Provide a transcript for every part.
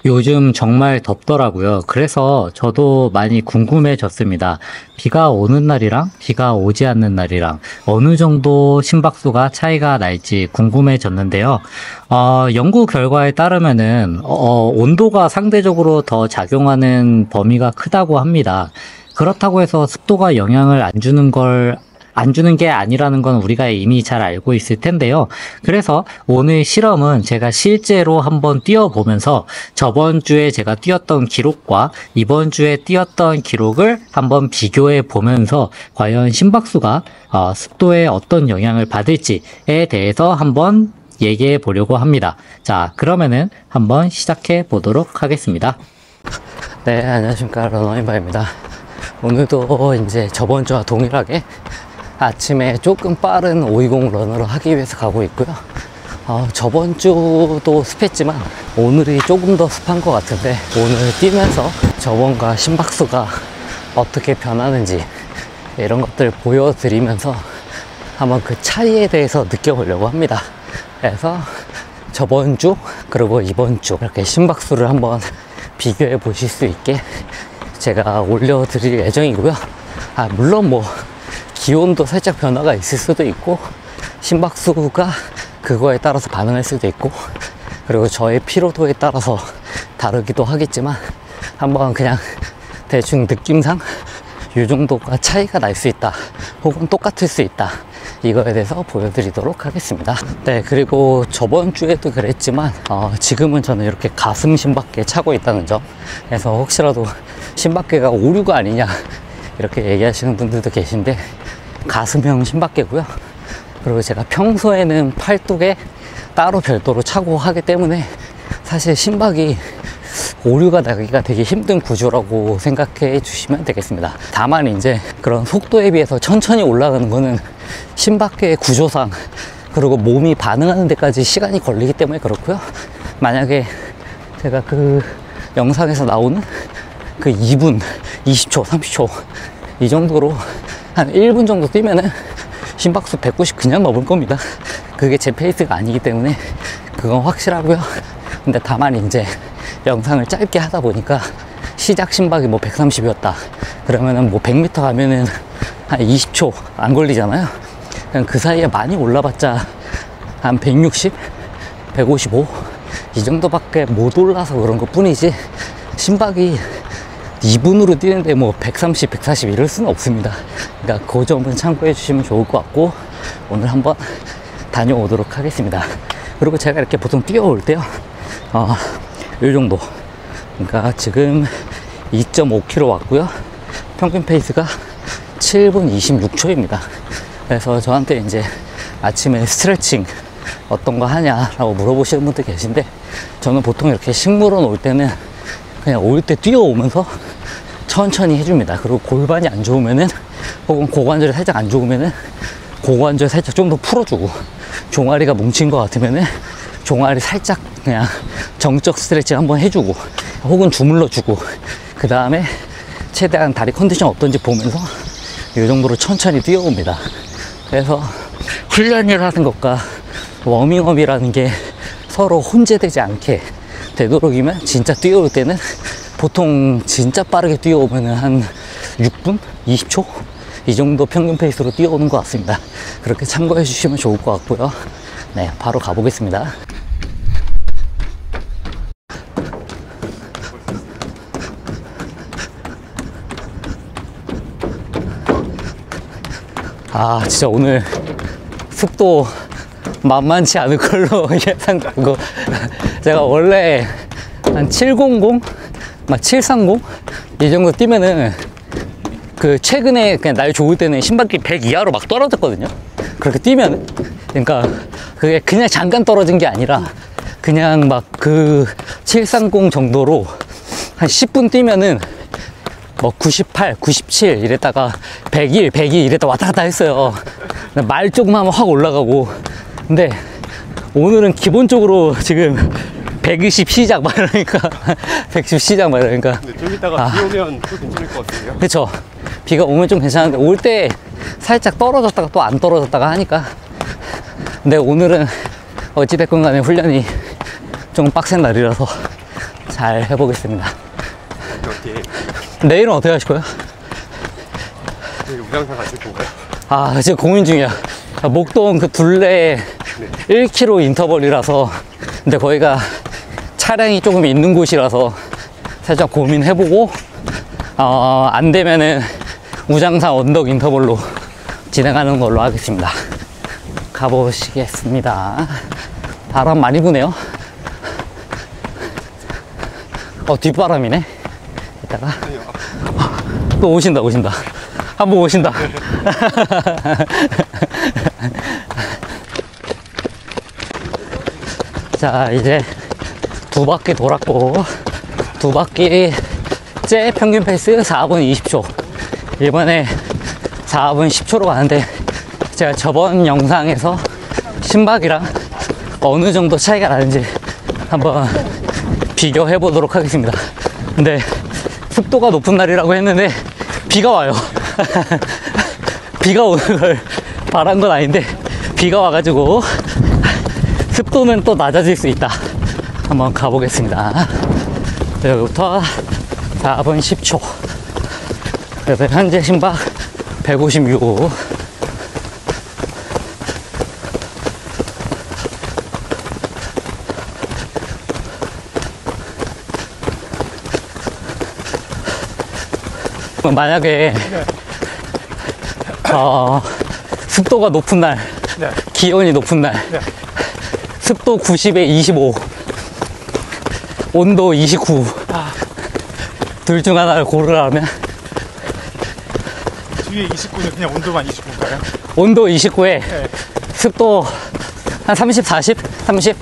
요즘 정말 덥더라고요. 그래서 저도 많이 궁금해졌습니다. 비가 오는 날이랑 비가 오지 않는 날이랑 어느 정도 심박수가 차이가 날지 궁금해졌는데요. 연구 결과에 따르면은, 온도가 상대적으로 더 작용하는 범위가 크다고 합니다. 그렇다고 해서 습도가 영향을 안 주는 게 아니라는 건 우리가 이미 잘 알고 있을 텐데요. 그래서 오늘 실험은 제가 실제로 한번 뛰어보면서 저번 주에 제가 뛰었던 기록과 이번 주에 뛰었던 기록을 한번 비교해 보면서 과연 심박수가 습도에 어떤 영향을 받을지에 대해서 한번 얘기해 보려고 합니다. 자, 그러면은 한번 시작해 보도록 하겠습니다. 네, 안녕하십니까. 러너인바입니다. 오늘도 이제 저번 주와 동일하게 아침에 조금 빠른 520 러너를 하기 위해서 가고 있고요. 저번 주도 습했지만 오늘이 조금 더 습한 것 같은데, 오늘 뛰면서 저번과 심박수가 어떻게 변하는지 이런 것들 보여드리면서 한번 그 차이에 대해서 느껴보려고 합니다. 그래서 저번 주 그리고 이번 주 이렇게 심박수를 한번 비교해 보실 수 있게 제가 올려드릴 예정이고요. 물론 뭐 기온도 살짝 변화가 있을 수도 있고, 심박수가 그거에 따라서 반응할 수도 있고, 그리고 저의 피로도에 따라서 다르기도 하겠지만, 한번 그냥 대충 느낌상 이 정도가 차이가 날 수 있다, 혹은 똑같을 수 있다, 이거에 대해서 보여드리도록 하겠습니다. 네, 그리고 저번 주에도 그랬지만 지금은 저는 이렇게 가슴 심박계 차고 있다는 점, 그래서 혹시라도 심박계가 오류가 아니냐 이렇게 얘기하시는 분들도 계신데, 가슴형 심박계고요. 그리고 제가 평소에는 팔뚝에 따로 별도로 차고 하기 때문에 사실 심박이 오류가 나기가 되게 힘든 구조라고 생각해 주시면 되겠습니다. 다만 이제 그런 속도에 비해서 천천히 올라가는 거는 심박계의 구조상, 그리고 몸이 반응하는 데까지 시간이 걸리기 때문에 그렇고요. 만약에 제가 그 영상에서 나오는 그 2분, 20초, 30초 이 정도로 한 1분 정도 뛰면은 심박수 190 그냥 넘을 겁니다. 그게 제 페이스가 아니기 때문에 그건 확실하고요. 근데 다만 이제 영상을 짧게 하다 보니까 시작 심박이 뭐 130이었다 그러면은 뭐 100m 가면은 한 20초 안 걸리잖아요. 그냥 그 사이에 많이 올라봤자 한 160, 155 이 정도밖에 못 올라서 그런 것 뿐이지, 심박이 2분으로 뛰는데 뭐 130, 140 이럴 수는 없습니다. 그러니까 그 점은 참고해 주시면 좋을 것 같고, 오늘 한번 다녀오도록 하겠습니다. 그리고 제가 이렇게 보통 뛰어올 때요, 이 정도, 그러니까 지금 2.5km 왔고요. 평균 페이스가 7분 26초입니다. 그래서 저한테 이제 아침에 스트레칭 어떤 거 하냐라고 물어보시는 분들 계신데, 저는 보통 이렇게 식물원 올 때는 그냥 올 때 뛰어오면서 천천히 해줍니다. 그리고 골반이 안 좋으면은, 혹은 고관절이 살짝 안 좋으면은 고관절 살짝 좀 더 풀어주고, 종아리가 뭉친 것 같으면은 종아리 살짝 그냥 정적 스트레칭 한번 해주고, 혹은 주물러주고, 그 다음에 최대한 다리 컨디션 어떤지 보면서 이 정도로 천천히 뛰어옵니다. 그래서 훈련이라는 것과 워밍업이라는 게 서로 혼재되지 않게 되도록이면, 진짜 뛰어올 때는 보통 진짜 빠르게 뛰어오면은 한 6분? 20초? 이 정도 평균 페이스로 뛰어오는 것 같습니다. 그렇게 참고해 주시면 좋을 것 같고요. 네, 바로 가보겠습니다. 진짜 오늘 습도 만만치 않을 걸로 예상되고, 제가 원래 한 700, 막 730 이 정도 뛰면은 그 최근에 그냥 날 좋을 때는 심박이 100 이하로 막 떨어졌거든요. 그렇게 뛰면, 그러니까 그게 그냥 잠깐 떨어진 게 아니라 그냥 막 그 730 정도로 한 10분 뛰면은 뭐 98, 97 이랬다가 101, 102 이랬다 왔다 갔다 했어요. 말 조금 하면 확 올라가고. 근데 오늘은 기본적으로 지금 120 시작 막 이러니까 110 시작 막 이러니까. 근데 좀 이따가 비 오면 또 괜찮을 것 같은데요? 그쵸. 비가 오면 좀 괜찮은데, 올 때 살짝 떨어졌다가 또 안 떨어졌다가 하니까. 근데 오늘은 어찌됐건 간에 훈련이 좀 빡센 날이라서 잘 해보겠습니다. 어떻게 내일은 어떻게 하실 거예요? 우장산 가실 건가요? 아, 지금 고민 중이야. 목동 그 둘레 1km 인터벌이라서, 근데 거기가 차량이 조금 있는 곳이라서 살짝 고민해보고, 안 되면은 우장산 언덕 인터벌로 진행하는 걸로 하겠습니다. 가보시겠습니다. 바람 많이 부네요. 뒷바람이네. 이따가 또 오신다. 한번 오신다. 자, 이제 2바퀴 돌았고, 2바퀴째 평균 페이스 4분 20초. 이번에 4분 10초로 가는데, 제가 저번 영상에서 심박이랑 어느 정도 차이가 나는지 한번 비교해 보도록 하겠습니다. 근데 습도가 높은 날이라고 했는데 비가 와요. 비가 오는 걸 바란 건 아닌데 비가 와가지고 습도는 또 낮아질 수 있다. 한번 가보겠습니다. 여기부터 4분 10초. 그래서 현재 심박 156. 만약에 습도가 높은 날, 네. 기온이 높은 날, 네. 습도 90에 25, 온도 29, 둘 중 하나를 고르라면 뒤에 29는 그냥 온도만 29인가요? 온도 29에 네. 습도 한 30, 40, 30.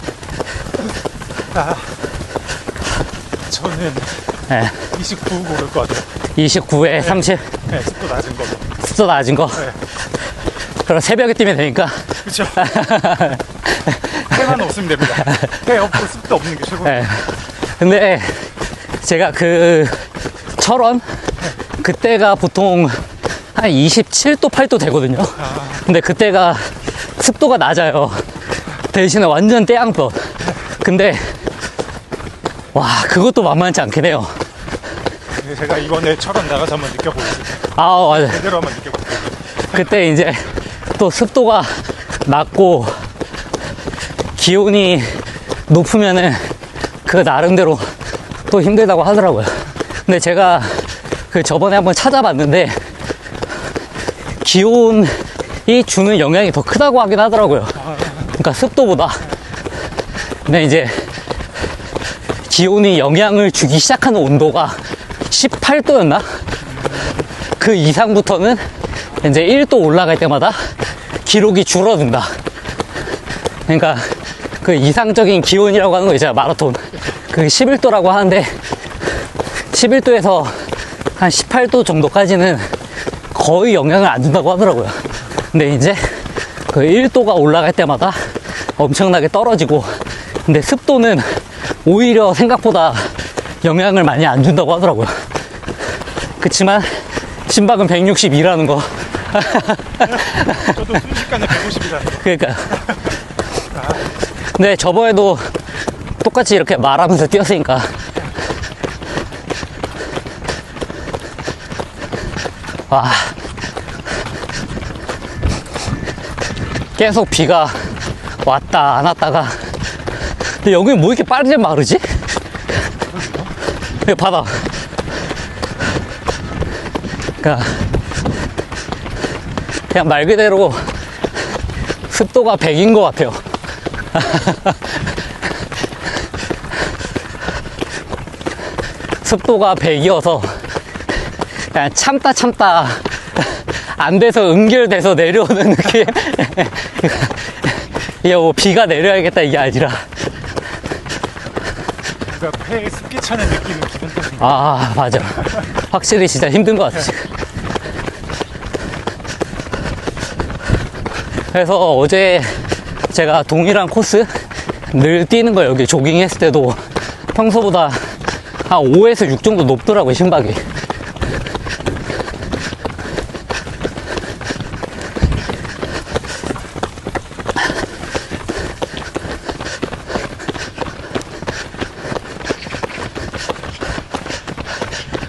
저는 네. 29 고를 것 같아요. 29에 30. 네, 습도 낮은 걸로. 습도 낮은 거. 네. 그럼 새벽에 뛰면 되니까. 그쵸. 해만 없으면 됩니다. 해 없고 습도 없는 게 최고예요. 네. 근데 제가 철원 그때가 보통 한 27도 8도 되거든요. 근데 그때가 습도가 낮아요. 대신에 완전 떼양볕. 근데 와, 그것도 만만치 않긴 해요. 제가 이번에 철원 나가서 한번 느껴보겠습니다. 맞아. 제대로 한번 느껴볼게요. 그때 이제 또 습도가 낮고 기온이 높으면은 그 나름대로 또 힘들다고 하더라고요. 근데 제가 저번에 한번 찾아봤는데 기온이 주는 영향이 더 크다고 하긴 하더라고요. 그러니까 습도보다. 근데 이제 기온이 영향을 주기 시작하는 온도가 18도였나? 그 이상부터는 이제 1도 올라갈 때마다 기록이 줄어든다. 그러니까 그 이상적인 기온이라고 하는 거 있잖아요. 마라톤. 그 11도라고 하는데 11도에서 한 18도 정도까지는 거의 영향을 안 준다고 하더라고요. 근데 이제 그 1도가 올라갈 때마다 엄청나게 떨어지고, 근데 습도는 오히려 생각보다 영향을 많이 안 준다고 하더라고요. 그치만 심박은 162라는 거. 저도 순식간에 150이라는 거. 그러니까. 근데 저번에도 똑같이 이렇게 말하면서 뛰었으니까. 와. 계속 비가 왔다 안 왔다가. 근데 여기 뭐 이렇게 빠르게 마르지? 여기 바다. 그러니까 그냥 말 그대로 습도가 100인 것 같아요. 습도가 100이어서 그냥 참다 안 돼서 응결돼서 내려오는 느낌. 이게 뭐 비가 내려야겠다 이게 아니라. 그러니까 폐에 습기 차는 느낌은 기분 탓인 맞아. 확실히 진짜 힘든 것 같아. 그래서 어제 제가 동일한 코스 늘 뛰는 거, 여기 조깅 했을 때도 평소보다 한 5에서 6 정도 높더라고요, 심박이.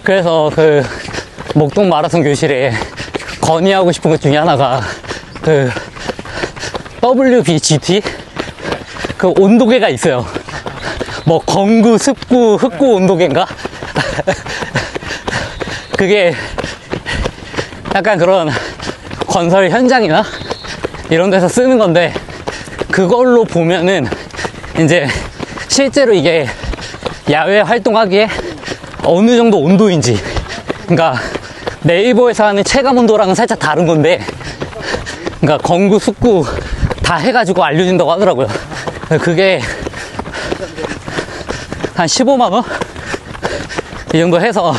그래서 그 목동 마라톤 교실에 건의하고 싶은 것 중에 하나가 그 WBGT 그 온도계가 있어요. 뭐 건구, 습구, 흑구 온도계인가? 그게 약간 그런 건설 현장이나 이런 데서 쓰는 건데, 그걸로 보면은 이제 실제로 이게 야외 활동하기에 어느 정도 온도인지, 그러니까 네이버에서 하는 체감 온도랑은 살짝 다른 건데, 그러니까 건구, 습구 다 해가지고 알려준다고 하더라고요. 그게 한 15만원? 이 정도 해서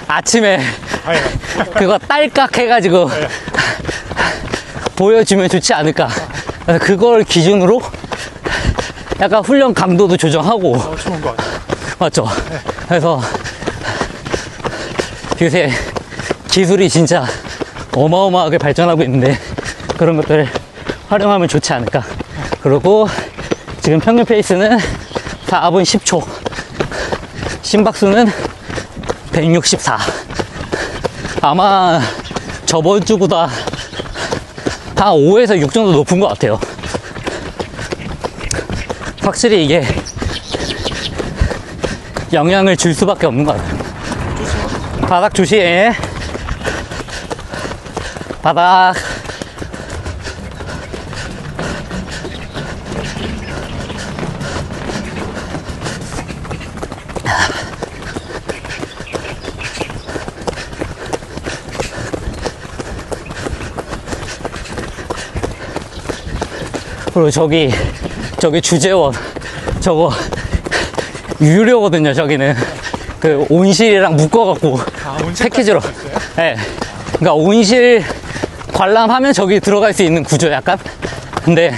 아침에 그거 딸깍 해가지고 보여주면 좋지 않을까. 그래서 그걸 기준으로 약간 훈련 강도도 조정하고. 좋은 것 같아요. 맞죠? 그래서 요새 기술이 진짜 어마어마하게 발전하고 있는데, 그런 것들을 활용하면 좋지 않을까. 그리고 지금 평균 페이스는 4분 10초, 심박수는 164. 아마 저번 주보다 한 5에서 6 정도 높은 것 같아요. 확실히 이게 영향을 줄 수밖에 없는 것 같아요. 바닥 조심. 바닥. 그리고 저기 주재원, 저거 유료거든요. 저기는 그 온실이랑 묶어갖고 패키지로. 네. 그러니까 온실 관람하면 저기 들어갈 수 있는 구조 약간. 근데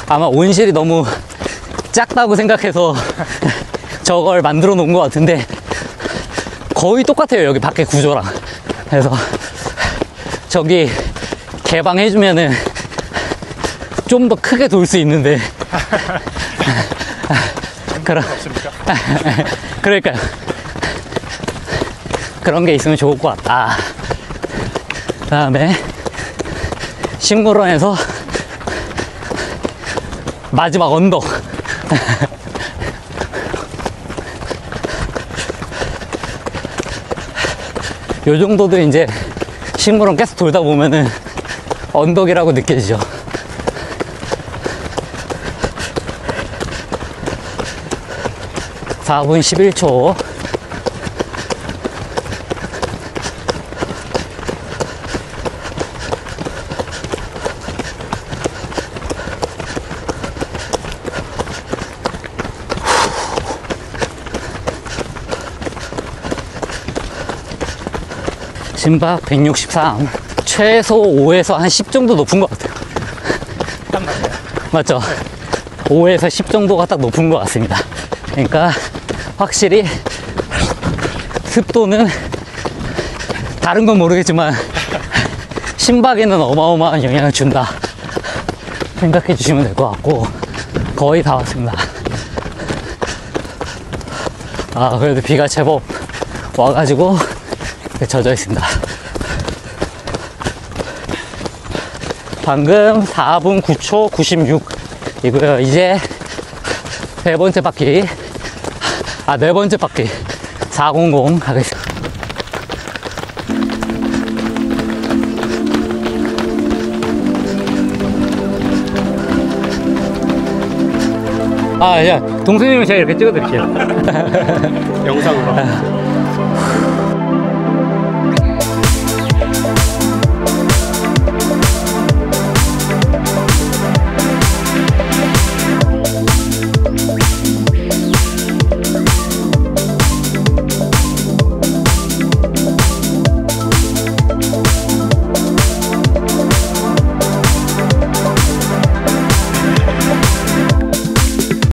아마 온실이 너무 작다고 생각해서 저걸 만들어 놓은 것 같은데, 거의 똑같아요. 여기 밖에 구조랑. 그래서 저기 개방해주면은 좀 더 크게 돌 수 있는데. 그러니까요. 그런 게 있으면 좋을 것 같다. 그 다음에 식물원에서 마지막 언덕. 요 정도도 이제 식물원 계속 돌다 보면은 언덕이라고 느껴지죠. (4분 11초) 심박 163. 최소 5에서 한 10 정도 높은 것 같아요. 딱 맞네요. 맞죠? 5에서 10 정도가 딱 높은 것 같습니다. 그러니까 확실히 습도는 다른 건 모르겠지만 심박에는 어마어마한 영향을 준다 생각해 주시면 될 것 같고, 거의 다 왔습니다. 아, 그래도 비가 제법 와가지고 젖어 있습니다. 방금 4분 9초 96 이고요. 이제 네 번째 바퀴 400 가겠습니다. 아, 야, 동생님을 제가 이렇게 찍어드릴게요. 영상으로.